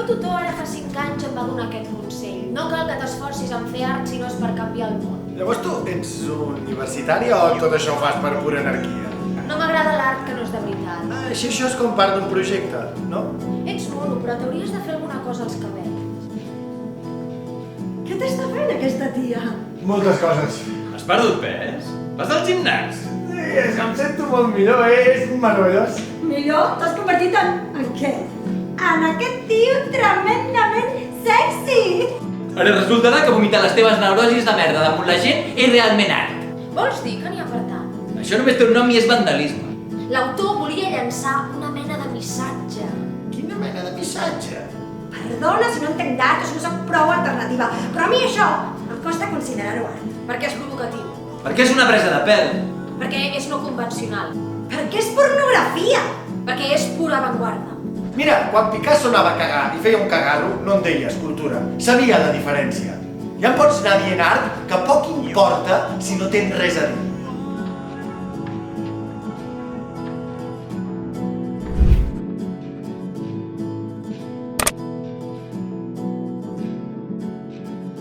meu tutor ara fa 5 anys em va donar aquest consell. No cal que t'esforcis en fer art si no és per canviar el món. Llavors tu ets universitària o tot això ho fas per pura anarquia? No m'agrada l'art que no és de veritat. Així això és com part d'un projecte, no? Ets mono, però t'hauries de fer alguna cosa als cabells. Què t'està fent aquesta tia? Moltes coses. Has perdut pes? Vas al gimnàs? Sí, és que em sento molt millor, és meravellós. Millor? T'has convertit en què? En aquest tio tremendament sexy! Ara resultarà que vomitar les teves neurosis de merda damunt la gent és realment art. Vols dir que n'hi ha per tant? Això només té un nom i és vandalisme. L'autor volia llançar una mena de missatge. Quina mena de missatge? Perdona si no entenc d'art o si no soc prou alternativa, però a mi això em costa considerar-ho art. Perquè és provocatiu. Perquè és una presa de pèl. Perquè és no convencional. Perquè és pornografia! Perquè és pura avantguarda. Mira, quan Picasso anava a cagar i feia un cagarro, no en deia escultura. Sabia la diferència. Ja em pots anar dient art que poc importa si no tens res a dir.